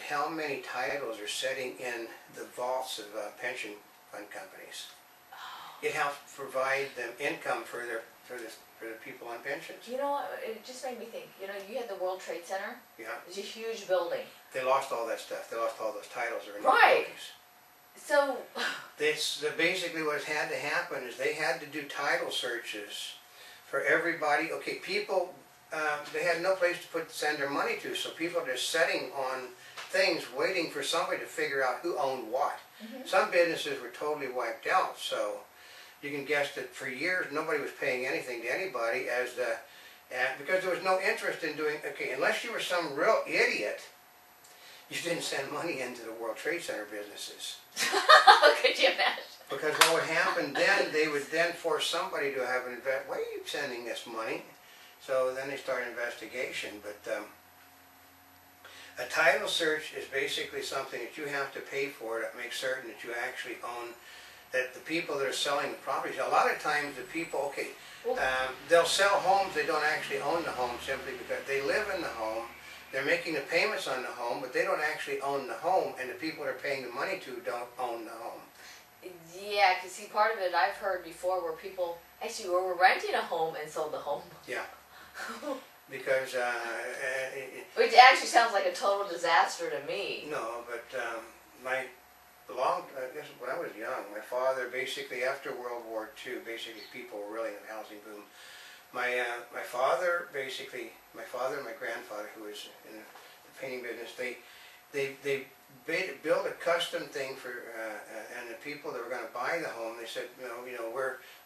How many titles are sitting in the vaults of pension fund companies? It helps provide them income for the people on pensions. You know what, it just made me think, you know, you had the World Trade Center. Yeah. It's a huge building. They lost all that stuff. They lost all those titles. Right. So basically what had to happen is they had to do title searches for everybody. Okay, people, they had no place to send their money to, so people are just sitting on things waiting for somebody to figure out who owned what. Some businesses were totally wiped out, so you can guess that for years nobody was paying anything to anybody because there was no interest in doing, okay, unless you were some real idiot, you didn't send money into the World Trade Center businesses. could you imagine? Because what would happen then, they would then force somebody to have an invest. Why are you sending this money? So then they start an investigation. But a title search is basically something that you have to pay for to make certain that you actually own, that the people that are selling the properties, a lot of times the people, okay, they'll sell homes, they don't actually own the home simply because they live in the home, they're making the payments on the home, but they don't actually own the home, and the people they're paying the money to don't own the home. Yeah, because see, part of it I've heard before where people actually were renting a home and sold the home. Yeah. Because which actually sounds like a total disaster to me. No, but I guess when I was young, my father basically after World War II, basically people were really in a housing boom. My father and my grandfather, who was in the painting business, they built a custom thing for and the people that were going to buy the home. They said,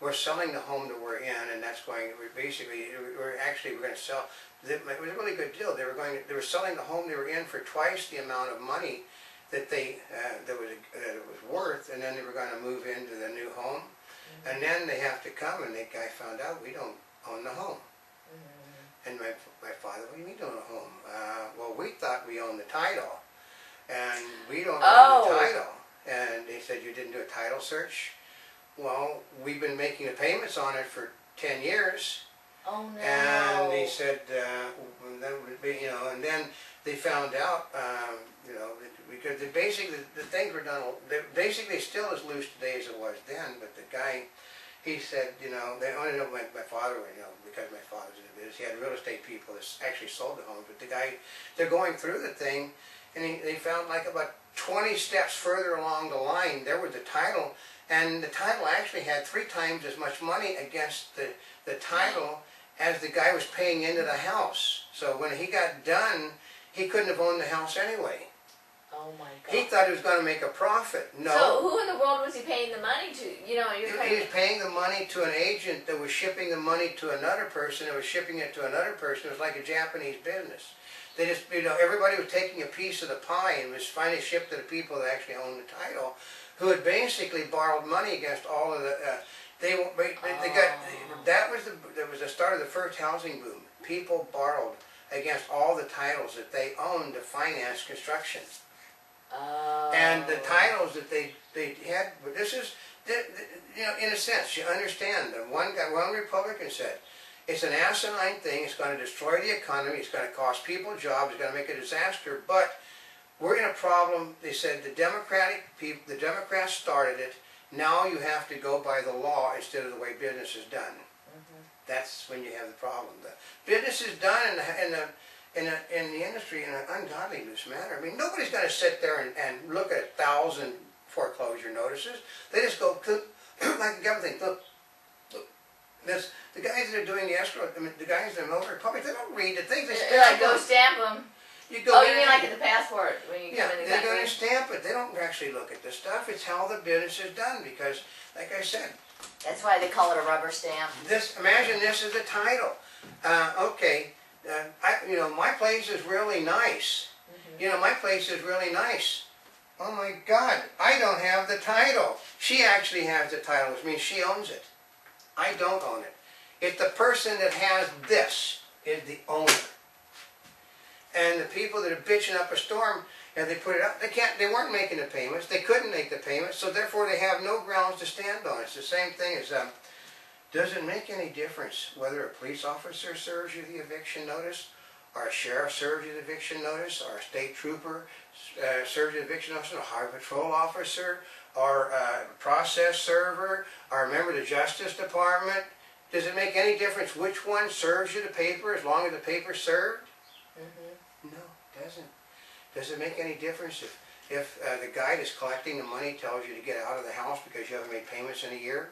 we're selling the home that we're in, and that's going. We're going to sell. It was a really good deal. They were selling the home they were in for twice the amount of money that it was worth, and then they were going to move into the new home, and then they have to come, and the guy found out we don't own the home. And my father, what do you mean don't own the home? Well, we thought we owned the title, and we don't own the title. And they said, you didn't do a title search? Well, we've been making the payments on it for 10 years. Oh no. And they said, and then they found out, because basically the things were done, basically still as loose today as it was then, but the guy, he said, they only know my father, because my father's in the business, he had real estate people that actually sold the homes, but the guy, they're going through the thing, and they found like about 20 steps further along the line, there was the title, and the title actually had 3 times as much money against the title as the guy was paying into the house. So when he got done, he couldn't have owned the house anyway. Oh my God. He thought he was going to make a profit. No. So who in the world was he paying the money to? He was paying the money to an agent that was shipping the money to another person that was shipping it to another person. It was like a Japanese business. They just, everybody was taking a piece of the pie and was finally shipped to the people that actually owned the title, who had basically borrowed money against all of the, that was the start of the first housing boom. People borrowed against all the titles that they owned to finance construction. And the titles that they had, but this is, in a sense, you understand. One Republican said, it's an asinine thing, it's going to destroy the economy, it's going to cost people jobs, it's going to make a disaster, but we're in a problem. They said the Democrats started it, now you have to go by the law instead of the way business is done. That's when you have the problem. The business is done in the industry in an ungodly loose manner. I mean, nobody's going to sit there and look at 1,000 foreclosure notices. They just go, like the government thinks, look, the guys that are doing the escrow, the guys that are over public, they don't read the things. They stamp them. Go stamp them. You mean like at the passport when you come in the country? They're going to stamp it. They don't actually look at the stuff. It's how the business is done because, like I said, that's why they call it a rubber stamp. Imagine this as a title. My place is really nice. My place is really nice. Oh my God, I don't have the title. She actually has the title, which means she owns it. I don't own it. If the person that has this is the owner, and the people that are bitching up a storm, and they put it up, they weren't making the payments, they couldn't make the payments, so therefore they have no grounds to stand on. It's the same thing as, does it make any difference whether a police officer serves you the eviction notice Our sheriff serves an eviction notice, our state trooper serves an eviction notice, our highway patrol officer, our process server, our member of the Justice Department. Does it make any difference which one serves you the paper as long as the paper's served? Mm-hmm. No, it doesn't. Does it make any difference if the guy that's collecting the money tells you to get out of the house because you haven't made payments in a year?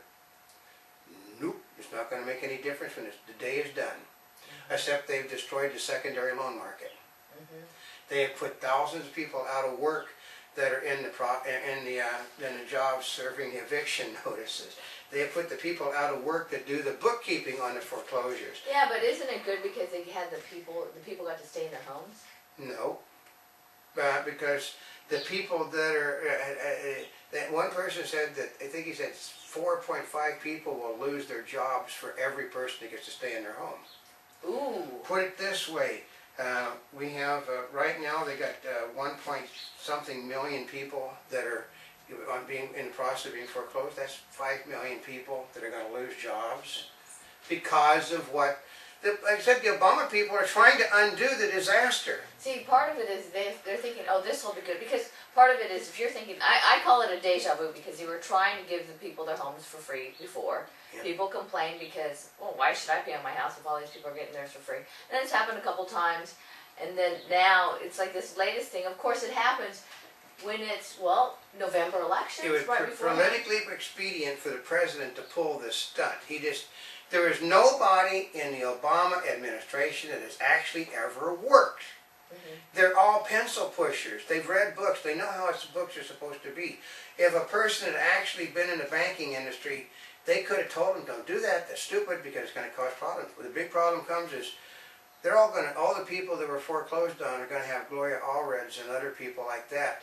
Nope, it's not going to make any difference when the day is done. Except they've destroyed the secondary loan market. Mm-hmm. They have put thousands of people out of work that are in the jobs serving the eviction notices. They have put the people out of work that do the bookkeeping on the foreclosures. Yeah, but isn't it good because they had the people got to stay in their homes? No, because the people that are that one person said that I think he said 4.5 people will lose their jobs for every person that gets to stay in their home. Ooh. Put it this way, we have, right now they got 1 point something million people that are in the process of being foreclosed. That's 5 million people that are going to lose jobs because of what, like I said, the Obama people are trying to undo the disaster. See, part of it is they're thinking, oh, this will be good. Because part of it is, if you're thinking, I call it a deja vu because you were trying to give the people their homes for free before. Yeah. People complain because, well, why should I pay on my house if all these people are getting theirs for free? And it's happened a couple times. And then now it's like this latest thing. Of course, it happens when it's, well, November elections. It was right before politically expedient for the president to pull this stunt. There is nobody in the Obama administration that has actually ever worked. Mm-hmm. They're all pencil pushers. They've read books. They know how books are supposed to be. If a person had actually been in the banking industry, they could have told them, don't do that. That's stupid because it's going to cause problems. But the big problem comes is all the people that were foreclosed on are going to have Gloria Allreds and other people like that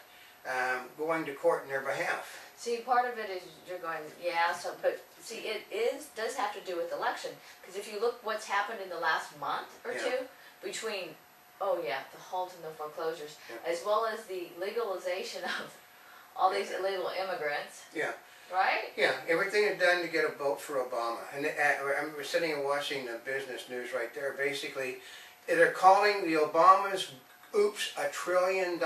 going to court in their behalf. See, part of it is you're going, yeah, so, but see, does have to do with election. Because if you look what's happened in the last month or two between, oh yeah, the halt in the foreclosures, as well as the legalization of all these illegal immigrants. Yeah. Right? Yeah, everything is done to get a vote for Obama. And I'm sitting and watching the business news right there. Basically, they're calling the Obamas, oops, $1 trillion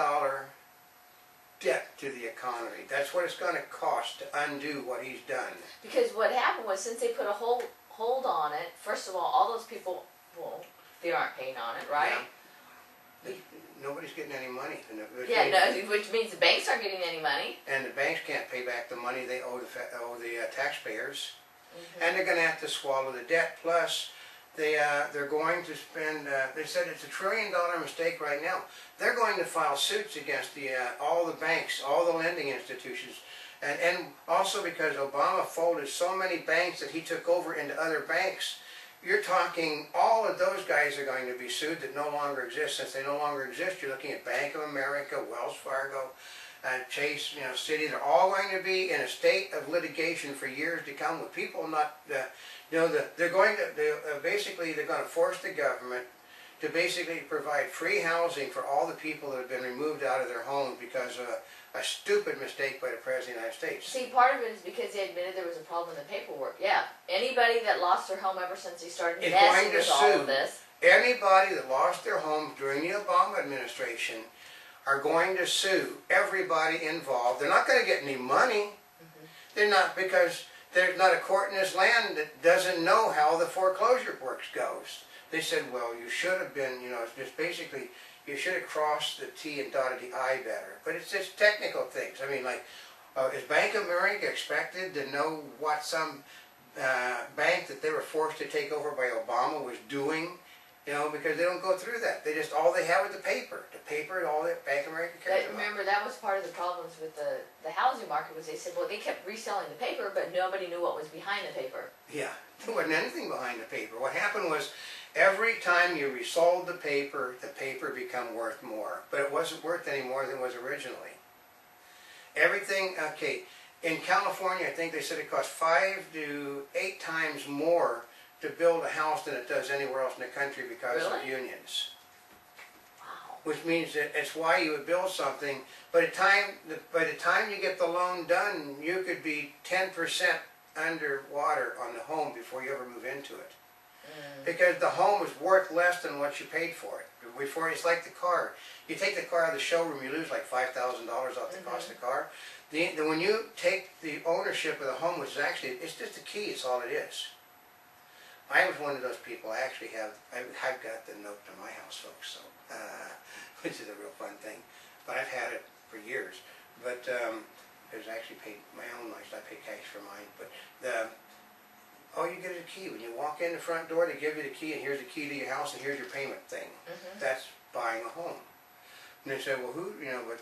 debt to the economy. That's what it's going to cost to undo what he's done. Because what happened was, since they put a hold on it, first of all those people, well, they aren't paying on it, right? Yeah. Nobody's getting any money. Yeah, no, which means the banks aren't getting any money. And the banks can't pay back the money they owe the taxpayers. Mm-hmm. And they're going to have to swallow the debt. Plus, they're going to spend, they said it's $1 trillion mistake right now. They're going to file suits against all the banks, all the lending institutions. And also because Obama folded so many banks that he took over into other banks. You're talking, all of those guys are going to be sued that no longer exist. Since they no longer exist, you're looking at Bank of America, Wells Fargo, Chase, Citi. They're all going to be in a state of litigation for years to come with people not, they're going to, basically they're going to force the government to basically provide free housing for all the people that have been removed out of their homes because of a stupid mistake by the President of the United States. See, part of it is because they admitted there was a problem in the paperwork. Yeah, anybody that lost their home ever since they started messing with all of this. Anybody that lost their homes during the Obama administration are going to sue everybody involved. They're not going to get any money. Mm-hmm. They're not, because there's not a court in this land that doesn't know how the foreclosure works goes. They said, well, you should have been, it's just basically, you should have crossed the T and dotted the I better. But it's just technical things. I mean, like, is Bank of America expected to know what some bank that they were forced to take over by Obama was doing? Because they don't go through that. They just, all they have is the paper. The paper, all that Bank of America cares about. Remember, that was part of the problems with the housing market, was they said, well, they kept reselling the paper, but nobody knew what was behind the paper. Yeah, there wasn't anything behind the paper. What happened was, every time you resold the paper became worth more. But it wasn't worth any more than it was originally. Everything, okay, in California, I think they said it cost 5 to 8 times more to build a house than it does anywhere else in the country because of unions. Wow. Which means that it's why you would build something. By the time you get the loan done, you could be 10% underwater on the home before you ever move into it. Because the home is worth less than what you paid for it. before, it's like the car. You take the car out of the showroom, you lose like $5,000 off the cost of the car. When you take the ownership of the home, which is actually, it's just a key, it's all it is. I was one of those people. I actually I've got the note to my house, folks, so, which is a real fun thing. But I've had it for years. But it was actually paid my own life. I pay cash for mine. But all you get is a key. When you walk in the front door, they give you the key, and here's the key to your house, and here's your payment thing. That's buying a home. And they said, well, but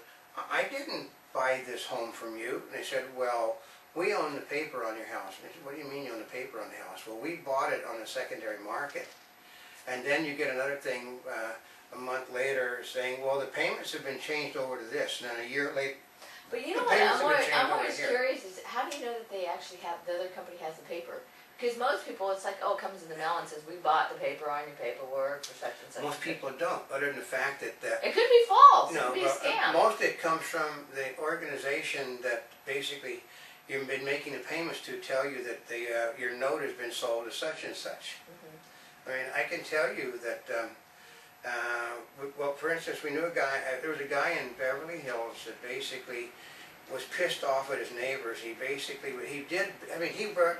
I didn't buy this home from you. And they said, well, we own the paper on your house. And I said, what do you mean you own the paper on the house? Well, we bought it on the secondary market. And then you get another thing a month later saying, well, the payments have been changed over to this. And then a year later, but you know what, I'm always curious is how do you know that they actually have, the other company has the paper? Because most people, it's like, oh, it comes in the mail and says, we bought the paper on your paperwork for such and such. Most people don't, other than the fact that it could be false. No, it could be a scam. Most of it comes from the organization that basically you've been making the payments to tell you that your note has been sold to such and such. I mean, I can tell you that, well, for instance, we knew a guy, there was a guy in Beverly Hills that basically was pissed off at his neighbors. He went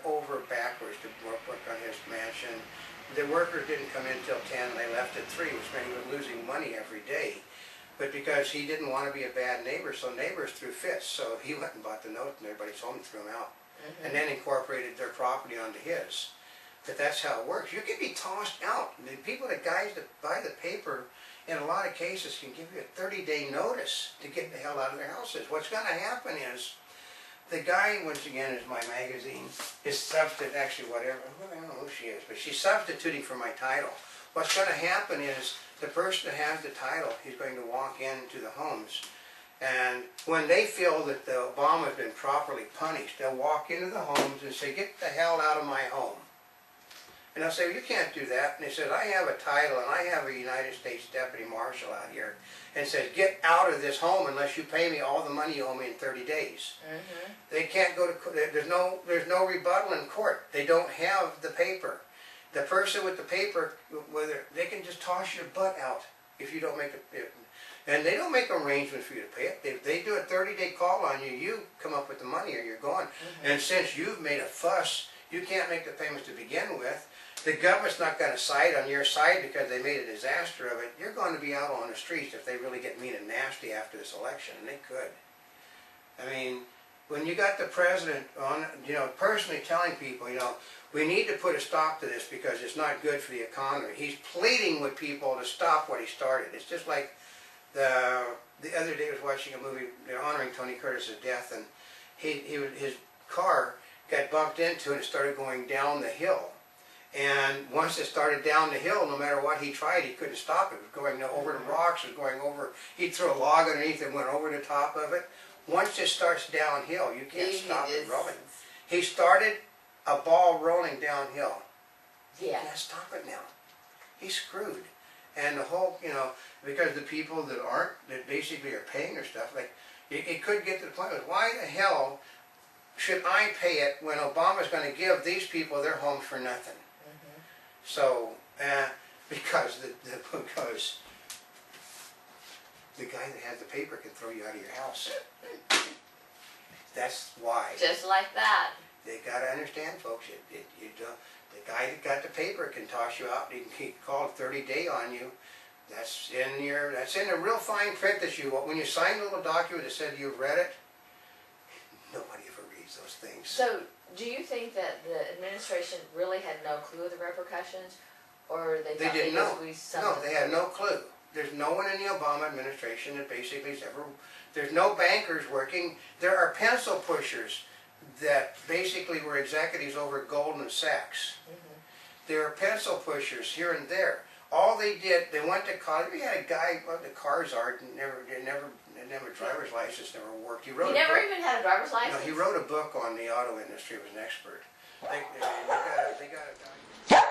over backwards to work on his mansion. The workers didn't come in till 10, and they left at 3, which meant he was losing money every day. But because he didn't want to be a bad neighbor, so neighbors threw fits. So he went and bought the note in everybody's home and threw them out. And then incorporated their property onto his. But that's how it works. You can be tossed out. The guys that buy the paper, in a lot of cases, can give you a 30-day notice to get the hell out of their houses. What's going to happen is, the guy, once again, is my magazine, is substituting, actually whatever, I don't know who she is, but she's substituting for my title. What's going to happen is, the person that has the title, he's going to walk into the homes, and when they feel that the Obama's been properly punished, they'll walk into the homes and say, get the hell out of my home. And I'll say, well, you can't do that. And they said, I have a title, and I have a United States Deputy Marshal out here, and says, get out of this home unless you pay me all the money you owe me in 30 days. They can't go to court. There's no rebuttal in court. They don't have the paper. The person with the paper, they can just toss your butt out if you don't make it. And they don't make arrangements for you to pay it. If they do a 30-day call on you, you come up with the money or you're gone. And since you've made a fuss, you can't make the payments to begin with. The government's not going to side on your side because they made a disaster of it. You're going to be out on the streets if they really get mean and nasty after this election, and they could. I mean, when you got the president on, personally telling people, we need to put a stop to this because it's not good for the economy. He's pleading with people to stop what he started. It's just like the other day I was watching a movie, they're honoring Tony Curtis's death, and his car got bumped into and it started going down the hill. And once it started down the hill, no matter what he tried, he couldn't stop it. It was going over the rocks, it was going over, he'd throw a log underneath and went over the top of it. Once it starts downhill, you can't stop it rolling. He started a ball rolling downhill. You can't stop it now. He's screwed. And the whole, because the people that basically are paying their stuff, like, it could get to the point of, why the hell should I pay it when Obama's going to give these people their homes for nothing? So, because the guy that has the paper can throw you out of your house. That's why. Just like that. They got to understand, folks. The guy that got the paper can toss you out. He can call a 30-day on you. That's in the real fine print that when you sign a little document that said you've read it. Nobody ever reads those things. So, do you think that the administration really had no clue of the repercussions, or they didn't know? No, they had no clue. There's no one in the Obama administration that basically there's no bankers working. There are pencil pushers that basically were executives over Goldman Sachs. There are pencil pushers here and there. All they did, they went to college. We had a guy, the cars art, never a driver's license, never worked. He never even had a driver's license? No, he wrote a book on the auto industry. He was an expert. They got a guy.